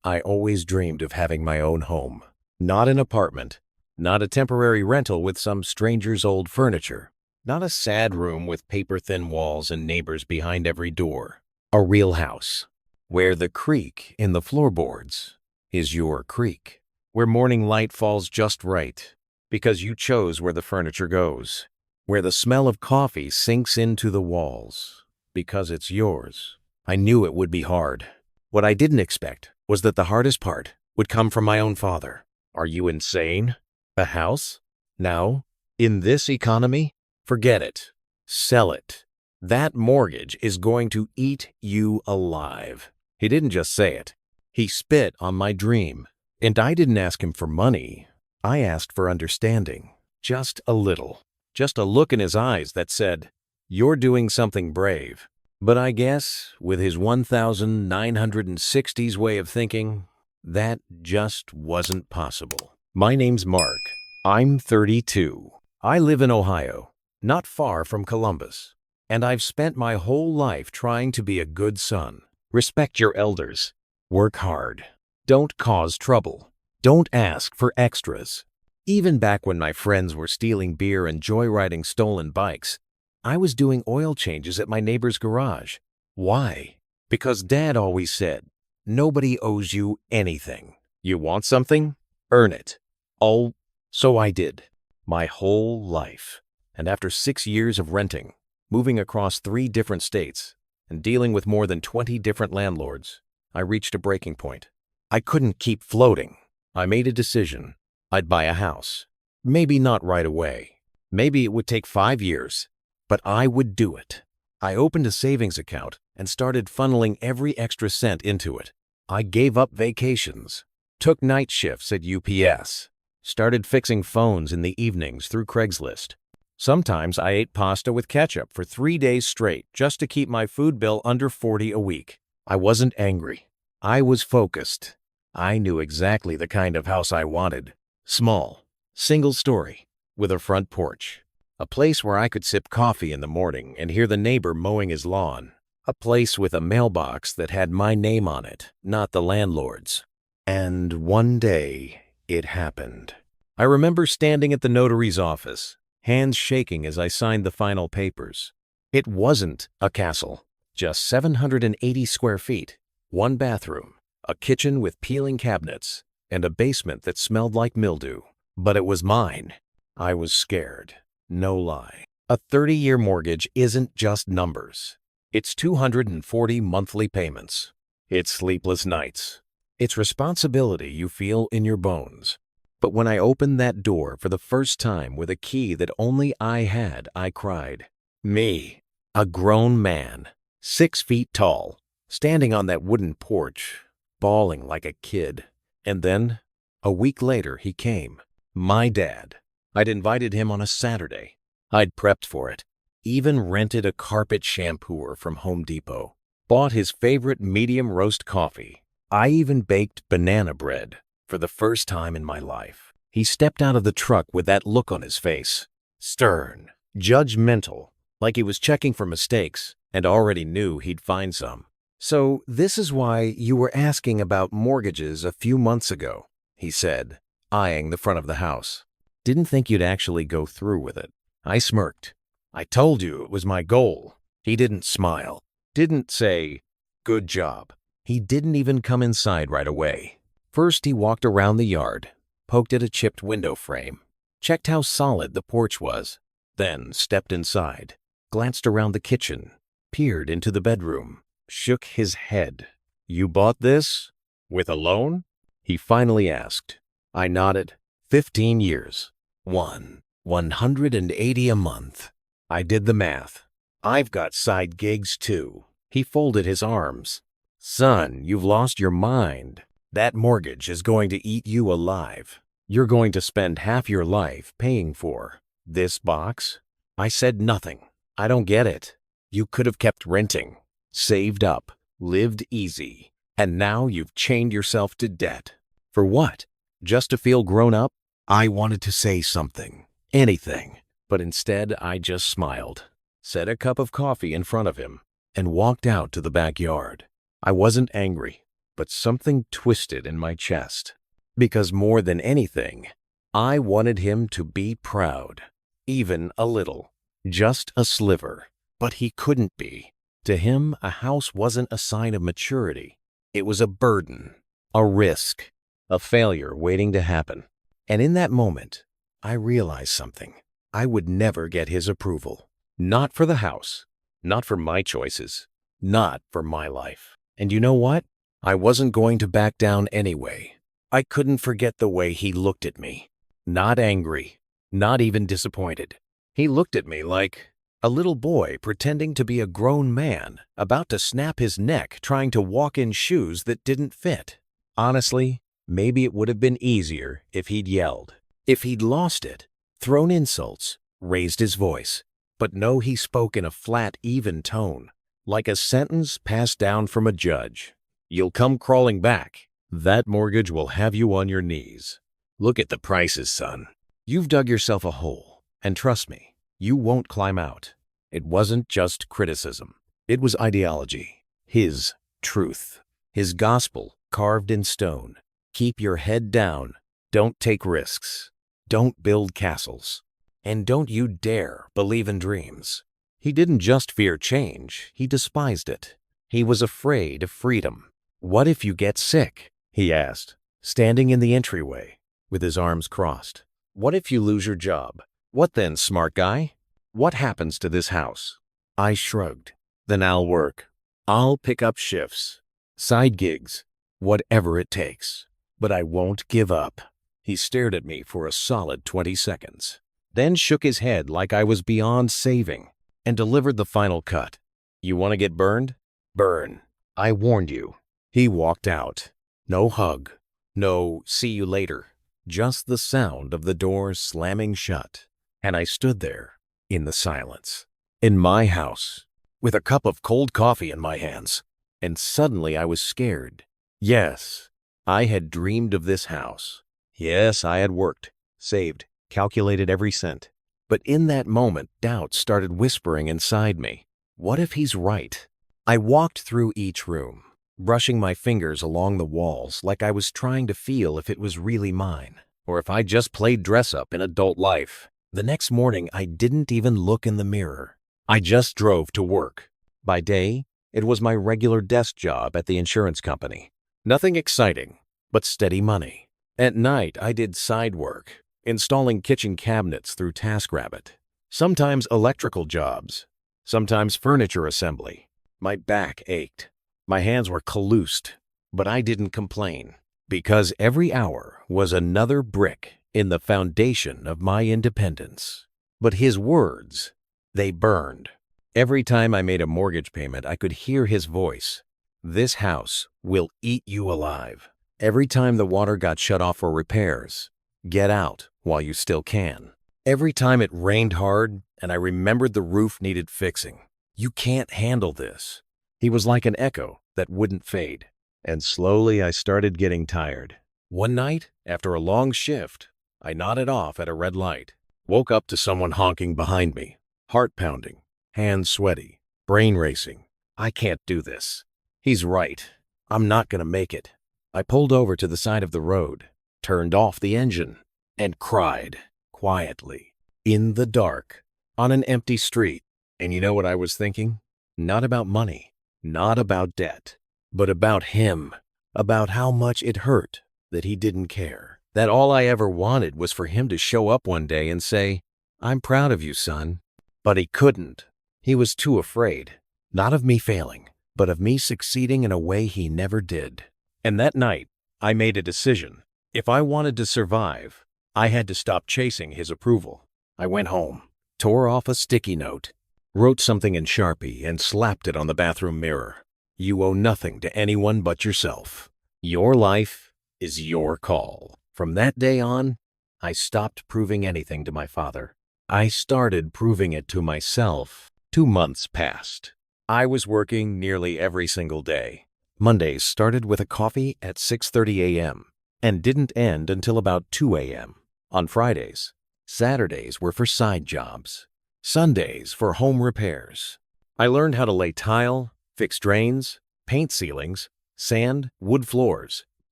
I always dreamed of having my own home. Not an apartment, not a temporary rental with some stranger's old furniture, not a sad room with paper-thin walls and neighbors behind every door. A real house, where the creak in the floorboards is your creak, where morning light falls just right because you chose where the furniture goes, where the smell of coffee sinks into the walls because it's yours. I knew it would be hard. What I didn't expect was that the hardest part would come from my own father. Are you insane? A house? Now? In this economy? Forget it. Sell it. That mortgage is going to eat you alive. He didn't just say it. He spit on my dream. And I didn't ask him for money. I asked for understanding. Just a little. Just a look in his eyes that said, "You're doing something brave." But I guess, with his 1960s way of thinking, that just wasn't possible. My name's Mark. I'm 32. I live in Ohio, not far from Columbus. And I've spent my whole life trying to be a good son. Respect your elders. Work hard. Don't cause trouble. Don't ask for extras. Even back when my friends were stealing beer and joyriding stolen bikes, I was doing oil changes at my neighbor's garage. Why? Because Dad always said, nobody owes you anything. You want something? Earn it. Oh, so I did. My whole life. And after 6 years of renting, moving across 3 different states, and dealing with more than 20 different landlords, I reached a breaking point. I couldn't keep floating. I made a decision. I'd buy a house. Maybe not right away. Maybe it would take 5 years. But I would do it. I opened a savings account and started funneling every extra cent into it. I gave up vacations, took night shifts at UPS, started fixing phones in the evenings through Craigslist. Sometimes I ate pasta with ketchup for 3 days straight just to keep my food bill under $40 a week. I wasn't angry. I was focused. I knew exactly the kind of house I wanted. Small, single story, with a front porch. A place where I could sip coffee in the morning and hear the neighbor mowing his lawn. A place with a mailbox that had my name on it, not the landlord's. And one day, it happened. I remember standing at the notary's office, hands shaking as I signed the final papers. It wasn't a castle, just 780 square feet, 1 bathroom, a kitchen with peeling cabinets, and a basement that smelled like mildew. But it was mine. I was scared. No lie. A 30-year mortgage isn't just numbers. It's 240 monthly payments. It's sleepless nights. It's responsibility you feel in your bones. But when I opened that door for the first time with a key that only I had, I cried. Me, a grown man, 6 feet tall, standing on that wooden porch, bawling like a kid. And then, a week later, he came. My dad. I'd invited him on a Saturday. I'd prepped for it. Even rented a carpet shampooer from Home Depot. Bought his favorite medium roast coffee. I even baked banana bread for the first time in my life. He stepped out of the truck with that look on his face. Stern, judgmental, like he was checking for mistakes and already knew he'd find some. "So this is why you were asking about mortgages a few months ago," he said, eyeing the front of the house. "Didn't think you'd actually go through with it." I smirked. "I told you it was my goal." He didn't smile. Didn't say, "Good job." He didn't even come inside right away. First, he walked around the yard, poked at a chipped window frame, checked how solid the porch was, then stepped inside, glanced around the kitchen, peered into the bedroom, shook his head. "You bought this? With a loan?" he finally asked. I nodded. 15 years. 180 a month. I did the math. I've got side gigs too. He folded his arms. "Son, you've lost your mind. That mortgage is going to eat you alive. You're going to spend half your life paying for this box." I said nothing. "I don't get it. You could have kept renting, saved up, lived easy, and now you've chained yourself to debt. For what? Just to feel grown up?" I wanted to say something, anything, but instead I just smiled, set a cup of coffee in front of him, and walked out to the backyard. I wasn't angry, but something twisted in my chest. Because more than anything, I wanted him to be proud. Even a little. Just a sliver. But he couldn't be. To him, a house wasn't a sign of maturity. It was a burden, a risk, a failure waiting to happen. And in that moment, I realized something. I would never get his approval. Not for the house. Not for my choices. Not for my life. And you know what? I wasn't going to back down anyway. I couldn't forget the way he looked at me. Not angry. Not even disappointed. He looked at me like a little boy pretending to be a grown man, about to snap his neck trying to walk in shoes that didn't fit. Honestly, maybe it would have been easier if he'd yelled. If he'd lost it, thrown insults, raised his voice. But no, he spoke in a flat, even tone, like a sentence passed down from a judge. You'll come crawling back. That mortgage will have you on your knees. Look at the prices, son. You've dug yourself a hole, and trust me, you won't climb out. It wasn't just criticism. It was ideology. His truth. His gospel carved in stone. Keep your head down. Don't take risks. Don't build castles. And don't you dare believe in dreams. He didn't just fear change, he despised it. He was afraid of freedom. What if you get sick? He asked, standing in the entryway with his arms crossed. What if you lose your job? What then, smart guy? What happens to this house? I shrugged. Then I'll work. I'll pick up shifts, side gigs, whatever it takes. But I won't give up. He stared at me for a solid 20 seconds, then shook his head like I was beyond saving, and delivered the final cut. You want to get burned? Burn. I warned you. He walked out. No hug. No see you later. Just the sound of the door slamming shut. And I stood there, in the silence, in my house, with a cup of cold coffee in my hands. And suddenly I was scared. Yes, I had dreamed of this house. Yes, I had worked, saved, calculated every cent. But in that moment, doubt started whispering inside me. What if he's right? I walked through each room, brushing my fingers along the walls like I was trying to feel if it was really mine, or if I just played dress-up in adult life. The next morning, I didn't even look in the mirror. I just drove to work. By day, it was my regular desk job at the insurance company. Nothing exciting, but steady money. At night, I did side work, installing kitchen cabinets through TaskRabbit. Sometimes electrical jobs, sometimes furniture assembly. My back ached. My hands were calloused, but I didn't complain, because every hour was another brick in the foundation of my independence. But his words, they burned. Every time I made a mortgage payment, I could hear his voice. This house will eat you alive. Every time the water got shut off for repairs, get out while you still can. Every time it rained hard and I remembered the roof needed fixing. You can't handle this. He was like an echo that wouldn't fade. And slowly I started getting tired. One night, after a long shift, I nodded off at a red light, woke up to someone honking behind me, heart pounding, hands sweaty, brain racing. I can't do this. He's right. I'm not going to make it. I pulled over to the side of the road, turned off the engine, and cried quietly, in the dark, on an empty street. And you know what I was thinking? Not about money, not about debt, but about him, about how much it hurt that he didn't care, that all I ever wanted was for him to show up one day and say, I'm proud of you, son. But he couldn't. He was too afraid, not of me failing, but of me succeeding in a way he never did. And that night, I made a decision. If I wanted to survive, I had to stop chasing his approval. I went home, tore off a sticky note, wrote something in Sharpie, and slapped it on the bathroom mirror. You owe nothing to anyone but yourself. Your life is your call. From that day on, I stopped proving anything to my father. I started proving it to myself. 2 months passed. I was working nearly every single day. Mondays started with a coffee at 6:30 a.m. and didn't end until about 2 a.m. On Fridays, Saturdays were for side jobs. Sundays for home repairs. I learned how to lay tile, fix drains, paint ceilings, sand, wood floors.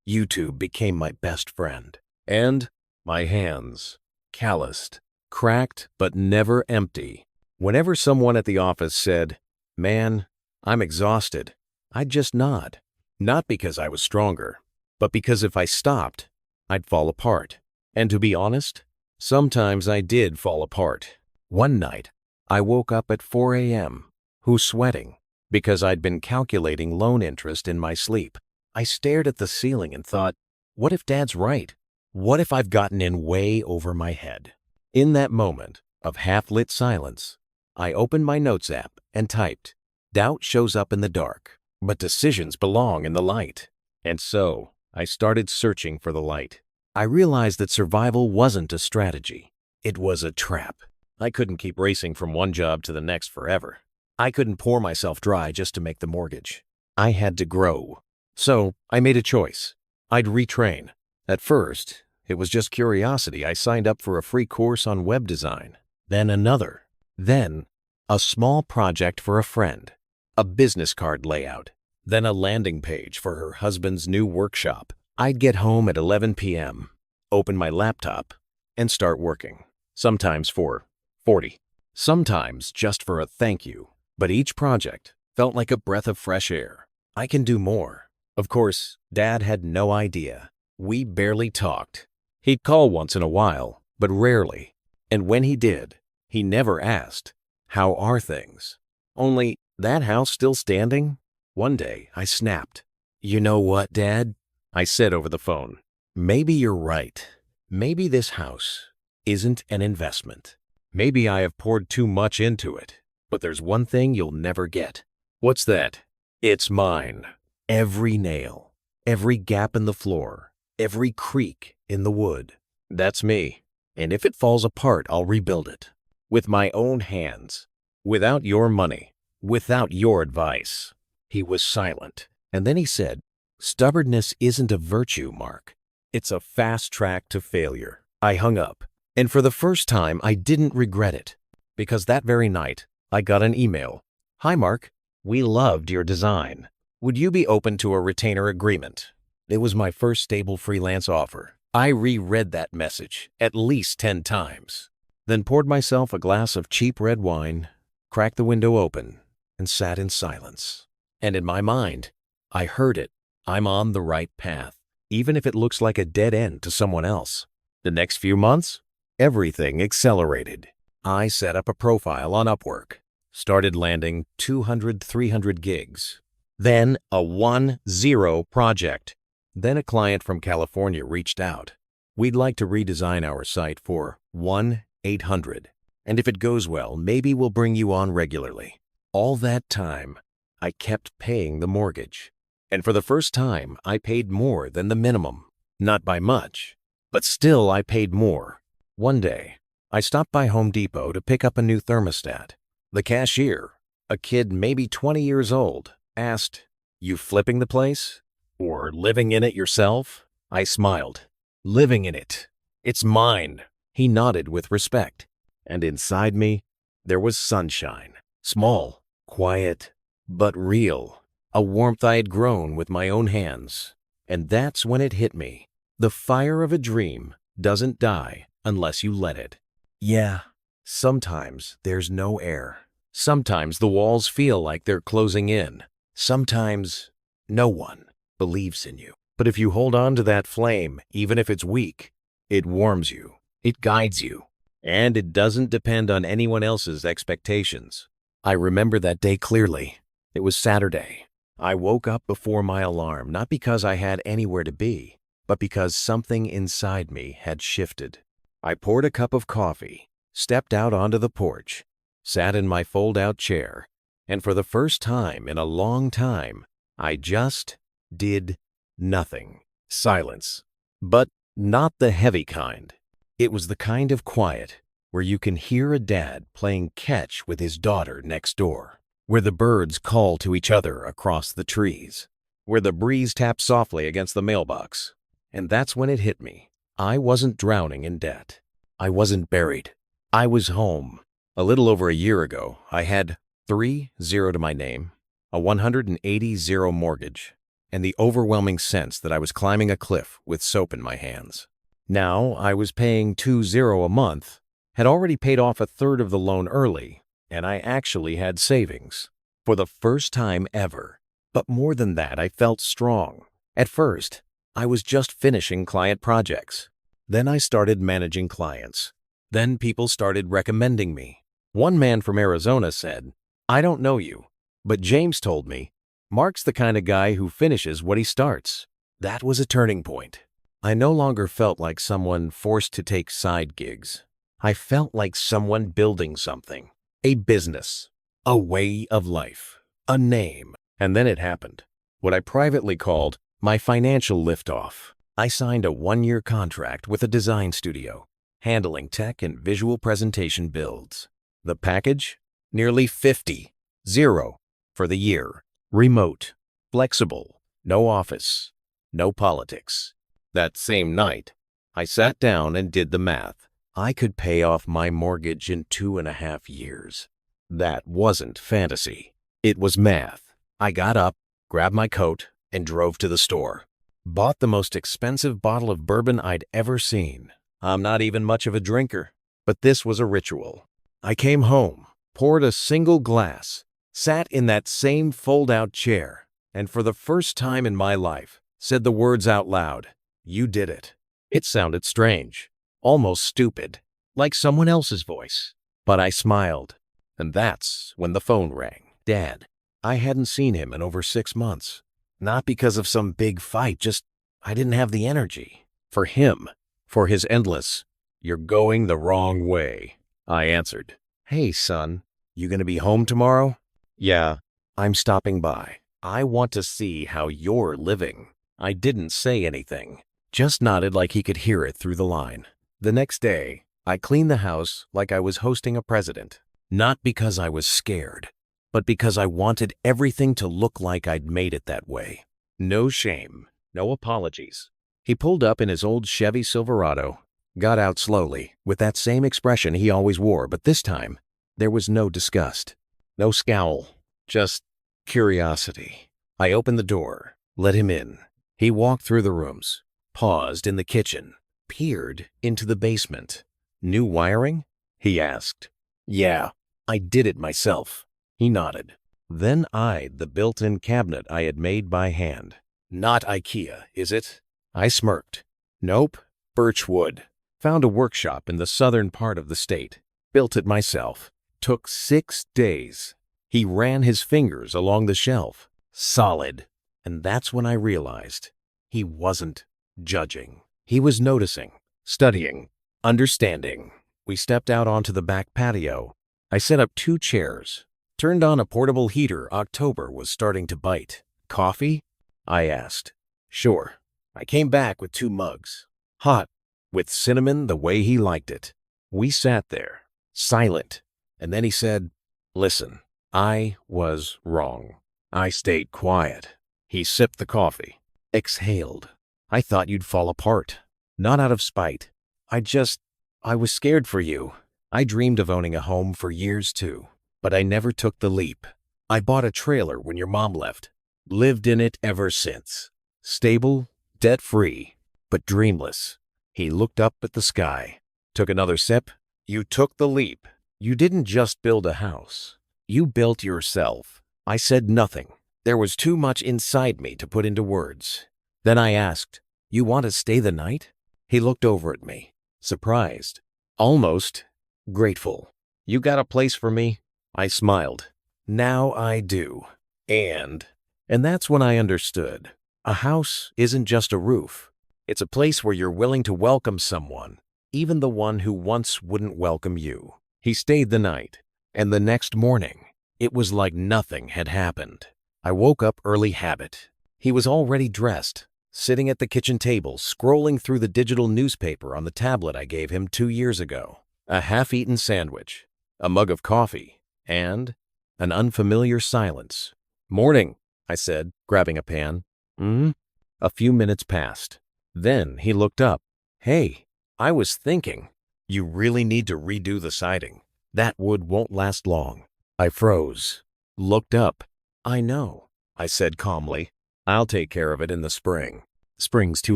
YouTube became my best friend. And my hands, calloused, cracked, but never empty. Whenever someone at the office said, "Man, I'm exhausted," I'd just nod. Not because I was stronger, but because if I stopped, I'd fall apart. And to be honest, sometimes I did fall apart. One night, I woke up at 4 a.m., sweating, because I'd been calculating loan interest in my sleep. I stared at the ceiling and thought, what if Dad's right? What if I've gotten in way over my head? In that moment of half-lit silence, I opened my notes app and typed, "Doubt shows up in the dark, but decisions belong in the light." And so, I started searching for the light. I realized that survival wasn't a strategy. It was a trap. I couldn't keep racing from one job to the next forever. I couldn't pour myself dry just to make the mortgage. I had to grow. So, I made a choice. I'd retrain. At first, it was just curiosity. I signed up for a free course on web design. Then another. Then, a small project for a friend. A business card layout. Then a landing page for her husband's new workshop. I'd get home at 11 p.m., open my laptop, and start working. Sometimes for 40. Sometimes just for a thank you. But each project felt like a breath of fresh air. I can do more. Of course, Dad had no idea. We barely talked. He'd call once in a while, but rarely. And when he did, he never asked, "How are things?" Only, "That house still standing?" One day, I snapped. "You know what, Dad?" I said over the phone. "Maybe you're right. Maybe this house isn't an investment. Maybe I have poured too much into it. But there's one thing you'll never get." "What's that?" "It's mine. Every nail, every gap in the floor, every creak in the wood. That's me. And if it falls apart, I'll rebuild it. With my own hands. Without your money. Without your advice." He was silent. And then he said, "Stubbornness isn't a virtue, Mark. It's a fast track to failure." I hung up. And for the first time, I didn't regret it. Because that very night, I got an email. "Hi, Mark. We loved your design. Would you be open to a retainer agreement?" It was my first stable freelance offer. I reread that message at least 10 times, then poured myself a glass of cheap red wine, cracked the window open, and sat in silence. And in my mind, I heard it. I'm on the right path, even if it looks like a dead end to someone else. The next few months, everything accelerated. I set up a profile on Upwork, started landing 200, 300 gigs. Then a 1-0 project. Then a client from California reached out. "We'd like to redesign our site for 1-800. And if it goes well, maybe we'll bring you on regularly." All that time, I kept paying the mortgage. And for the first time, I paid more than the minimum. Not by much, but still I paid more. One day, I stopped by Home Depot to pick up a new thermostat. The cashier, a kid maybe 20 years old, asked, "You flipping the place? Or living in it yourself?" I smiled. "Living in it. It's mine." He nodded with respect. And inside me, there was sunshine. Small, quiet, but real. A warmth I had grown with my own hands. And that's when it hit me. The fire of a dream doesn't die unless you let it. Yeah, sometimes there's no air. Sometimes the walls feel like they're closing in. Sometimes no one believes in you. But if you hold on to that flame, even if it's weak, it warms you. It guides you. And it doesn't depend on anyone else's expectations. I remember that day clearly. It was Saturday. I woke up before my alarm, not because I had anywhere to be, but because something inside me had shifted. I poured a cup of coffee, stepped out onto the porch, sat in my fold-out chair, and for the first time in a long time, I just did nothing. Silence. But not the heavy kind. It was the kind of quiet where you can hear a dad playing catch with his daughter next door, where the birds call to each other across the trees, where the breeze taps softly against the mailbox. And that's when it hit me. I wasn't drowning in debt. I wasn't buried. I was home. A little over a year ago, I had 30 to my name, a 180 mortgage, and the overwhelming sense that I was climbing a cliff with soap in my hands. Now I was paying $2,000 a month, had already paid off a third of the loan early, and I actually had savings. For the first time ever. But more than that, I felt strong. At first, I was just finishing client projects. Then I started managing clients. Then people started recommending me. One man from Arizona said, "I don't know you, but James told me, Mark's the kind of guy who finishes what he starts." That was a turning point. I no longer felt like someone forced to take side gigs. I felt like someone building something. A business. A way of life. A name. And then it happened. What I privately called my financial liftoff. I signed a 1-year contract with a design studio, handling tech and visual presentation builds. The package? Nearly 50. Zero for the year. Remote. Flexible. No office. No politics. That same night, I sat down and did the math. I could pay off my mortgage in 2.5 years. That wasn't fantasy. It was math. I got up, grabbed my coat, and drove to the store. Bought the most expensive bottle of bourbon I'd ever seen. I'm not even much of a drinker, but this was a ritual. I came home, poured a single glass, sat in that same fold-out chair, and for the first time in my life, said the words out loud, "You did it." It sounded strange, almost stupid, like someone else's voice. But I smiled. And that's when the phone rang. Dad. I hadn't seen him in over 6 months. Not because of some big fight, just I didn't have the energy. For him, for his endless, "You're going the wrong way," I answered. "Hey, son, you gonna be home tomorrow?" "Yeah, I'm stopping by. I want to see how you're living." I didn't say anything, just nodded like he could hear it through the line. The next day, I cleaned the house like I was hosting a president. Not because I was scared, but because I wanted everything to look like I'd made it that way. No shame, no apologies. He pulled up in his old Chevy Silverado, got out slowly, with that same expression he always wore, but this time, there was no disgust, no scowl, just curiosity. I opened the door, let him in. He walked through the rooms, paused in the kitchen, peered into the basement. "New wiring?" he asked. "Yeah, I did it myself." He nodded. Then eyed the built-in cabinet I had made by hand. "Not IKEA, is it?" I smirked. "Nope, birch wood. Found a workshop in the southern part of the state. Built it myself. Took 6 days." He ran his fingers along the shelf. Solid. And that's when I realized he wasn't judging. He was noticing, studying, understanding. We stepped out onto the back patio. I set up 2 chairs, turned on a portable heater. October was starting to bite. "Coffee?" I asked. "Sure." I came back with 2 mugs. Hot, with cinnamon the way he liked it. We sat there, silent, and then he said, "Listen, I was wrong." I stayed quiet. He sipped the coffee, exhaled. "I thought you'd fall apart. Not out of spite. I was scared for you. I dreamed of owning a home for years too, but I never took the leap. I bought a trailer when your mom left. Lived in it ever since. Stable, debt-free, but dreamless." He looked up at the sky, took another sip. "You took the leap. You didn't just build a house. You built yourself." I said nothing. There was too much inside me to put into words. Then I asked, "You want to stay the night?" He looked over at me, surprised, almost grateful. "You got a place for me?" I smiled. "Now I do." And that's when I understood. A house isn't just a roof. It's a place where you're willing to welcome someone, even the one who once wouldn't welcome you. He stayed the night, and the next morning, it was like nothing had happened. I woke up early habit. He was already dressed, sitting at the kitchen table, scrolling through the digital newspaper on the tablet I gave him 2 years ago. A half-eaten sandwich, a mug of coffee, and an unfamiliar silence. "Morning," I said, grabbing a pan. A few minutes passed. Then he looked up. "Hey, I was thinking, you really need to redo the siding. That wood won't last long." I froze, looked up. "I know," I said calmly. I'll take care of it in the spring. Spring's too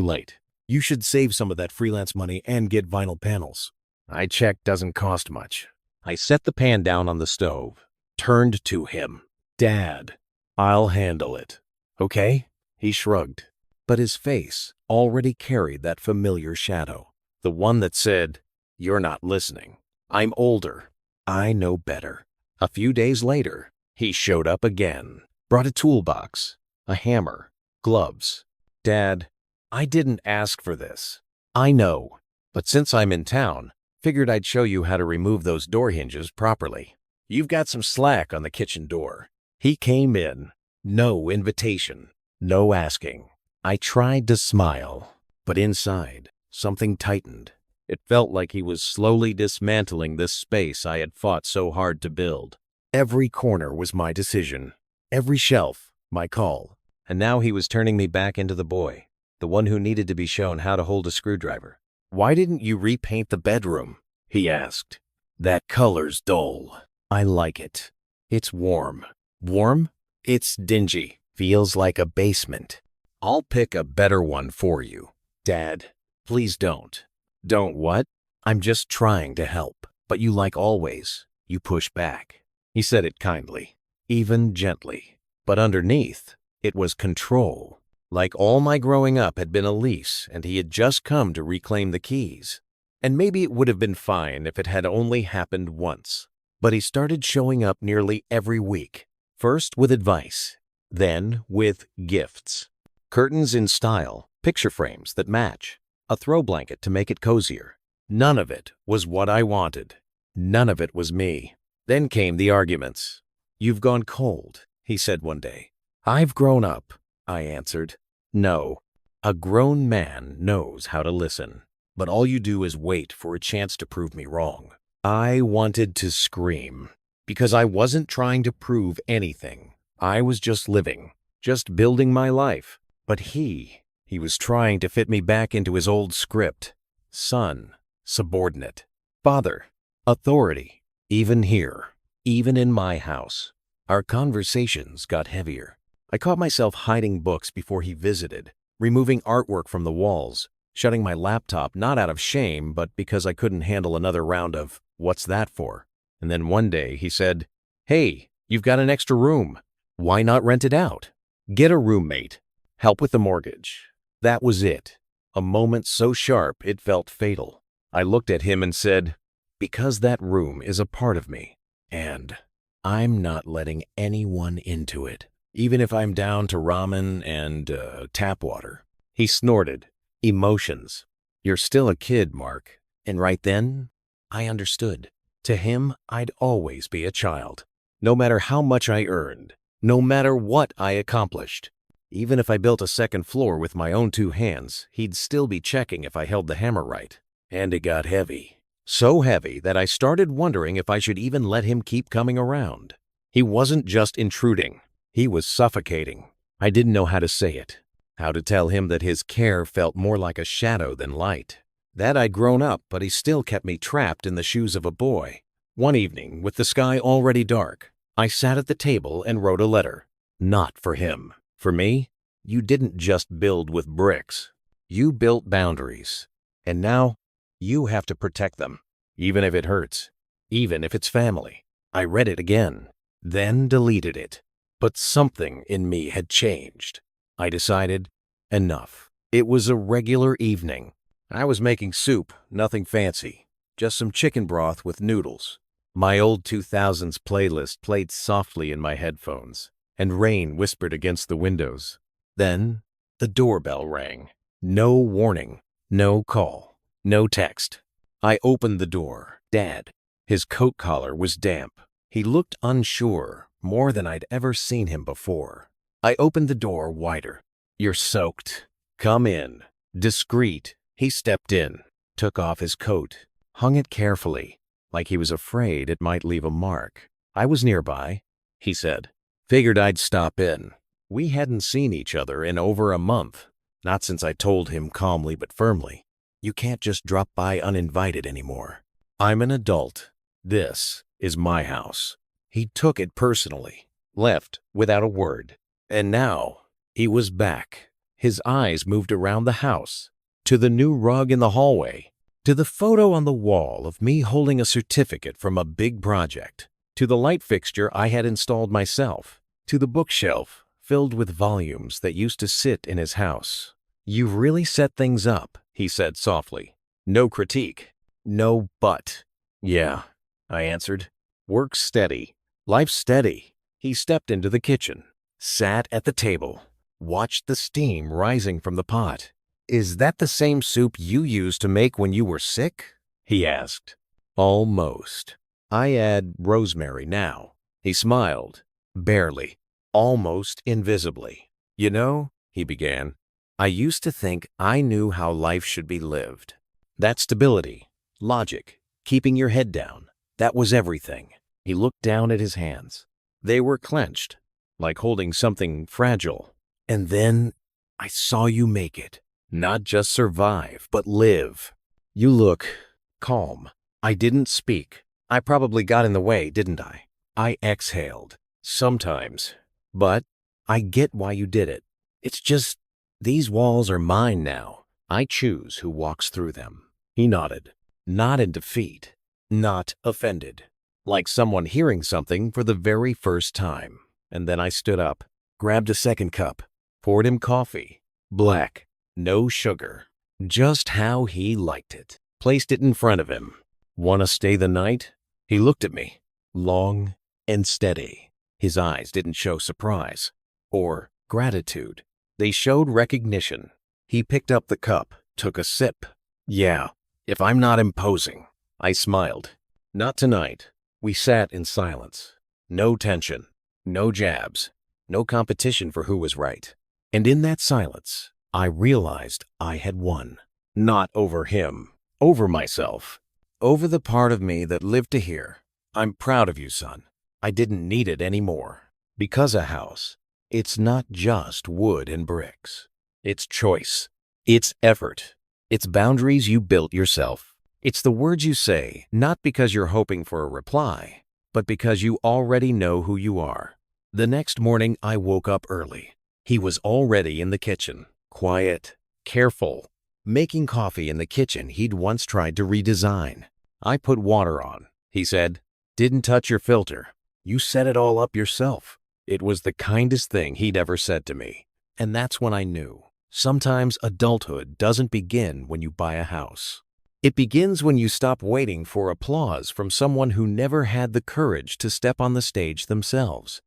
late. You should save some of that freelance money and get vinyl panels. I checked, doesn't cost much. I set the pan down on the stove, turned to him. Dad, I'll handle it. Okay? He shrugged, but his face already carried that familiar shadow. The one that said, "You're not listening. I'm older. I know better." A few days later, he showed up again, brought a toolbox, a hammer, gloves. "Dad, I didn't ask for this. I know, but since I'm in town, figured I'd show you how to remove those door hinges properly. You've got some slack on the kitchen door." He came in, no invitation, no asking. I tried to smile, but inside, something tightened. It felt like he was slowly dismantling this space I had fought so hard to build. Every corner was my decision, every shelf my call. And now he was turning me back into the boy, the one who needed to be shown how to hold a screwdriver. "Why didn't you repaint the bedroom?" he asked. "That color's dull. I like it. It's warm." "Warm? It's dingy. Feels like a basement. I'll pick a better one for you." "Dad, please don't." "Don't what?" "I'm just trying to help. But you, like always, you push back." He said it kindly, even gently. But underneath, it was control. Like all my growing up had been a lease and he had just come to reclaim the keys. And maybe it would have been fine if it had only happened once. But he started showing up nearly every week. First with advice, then with gifts. Curtains in style, picture frames that match, a throw blanket to make it cozier. None of it was what I wanted. None of it was me. Then came the arguments. "You've gone cold," he said one day. "I've grown up," I answered. "No, a grown man knows how to listen. But all you do is wait for a chance to prove me wrong." I wanted to scream, because I wasn't trying to prove anything. I was just living, just building my life. But he was trying to fit me back into his old script. Son, subordinate, father, authority. Even here, even in my house, our conversations got heavier. I caught myself hiding books before he visited, removing artwork from the walls, shutting my laptop not out of shame, but because I couldn't handle another round of, "What's that for?" And then one day he said, "Hey, you've got an extra room. Why not rent it out? Get a roommate. Help with the mortgage." That was it. A moment so sharp it felt fatal. I looked at him and said, "Because that room is a part of me, and I'm not letting anyone into it, even if I'm down to ramen and tap water." He snorted. Emotions. "You're still a kid, Mark." And right then, I understood. To him, I'd always be a child. No matter how much I earned, no matter what I accomplished. Even if I built a second floor with my own two hands, he'd still be checking if I held the hammer right. And it got heavy. So heavy that I started wondering if I should even let him keep coming around. He wasn't just intruding. He was suffocating. I didn't know how to say it. How to tell him that his care felt more like a shadow than light. That I'd grown up, but he still kept me trapped in the shoes of a boy. One evening, with the sky already dark, I sat at the table and wrote a letter. Not for him. For me, you didn't just build with bricks. You built boundaries. And now, you have to protect them, even if it hurts, even if it's family. I read it again, then deleted it. But something in me had changed. I decided, enough. It was a regular evening. I was making soup, nothing fancy, just some chicken broth with noodles. My old 2000s playlist played softly in my headphones, and rain whispered against the windows. Then, the doorbell rang. No warning, no call, no text. I opened the door. Dad. His coat collar was damp. He looked unsure, more than I'd ever seen him before. I opened the door wider. "You're soaked. Come in." Discreet, he stepped in, took off his coat, hung it carefully, like he was afraid it might leave a mark. "I was nearby," he said. "Figured I'd stop in." We hadn't seen each other in over a month, not since I told him calmly but firmly, "You can't just drop by uninvited anymore. I'm an adult. This is my house." He took it personally, left without a word. And now, He was back. His eyes moved around the house, to the new rug in the hallway, to the photo on the wall of me holding a certificate from a big project, to the light fixture I had installed myself, to the bookshelf filled with volumes that used to sit in his house. "You've really set things up," he said softly. No critique. No but. "Yeah," I answered. "Work's steady. Life's steady." He stepped into the kitchen, sat at the table, watched the steam rising from the pot. "Is that the same soup you used to make when you were sick?" he asked. "Almost. I add rosemary now." He smiled. Barely. Almost invisibly. "You know," he began, "I used to think I knew how life should be lived. That stability, logic, keeping your head down, that was everything." He looked down at his hands. They were clenched, like holding something fragile. "And then I saw you make it. Not just survive, but live. You look calm." I didn't speak. I probably got in the way, didn't I? I exhaled. "Sometimes. But I get why you did it. It's just, these walls are mine now. I choose who walks through them." He nodded. Not in defeat. Not offended. Like someone hearing something for the very first time. And then I stood up, grabbed a second cup, poured him coffee. Black. No sugar. Just how he liked it. Placed it in front of him. "Want to stay the night?" He looked at me. Long and steady. His eyes didn't show surprise or gratitude. They showed recognition. He picked up the cup, took a sip. "Yeah, if I'm not imposing." I smiled. "Not tonight." We sat in silence. No tension. No jabs. No competition for who was right. And in that silence, I realized I had won. Not over him. Over myself. Over the part of me that lived to hear, "I'm proud of you, son. I didn't need it anymore." Because a house, it's not just wood and bricks. It's choice. It's effort. It's boundaries you built yourself. It's the words you say, not because you're hoping for a reply, but because you already know who you are. The next morning, I woke up early. He was already in the kitchen, quiet, careful, making coffee in the kitchen he'd once tried to redesign. "I put water on," he said. "Didn't touch your filter. You set it all up yourself." It was the kindest thing he'd ever said to me. And that's when I knew. Sometimes adulthood doesn't begin when you buy a house. It begins when you stop waiting for applause from someone who never had the courage to step on the stage themselves.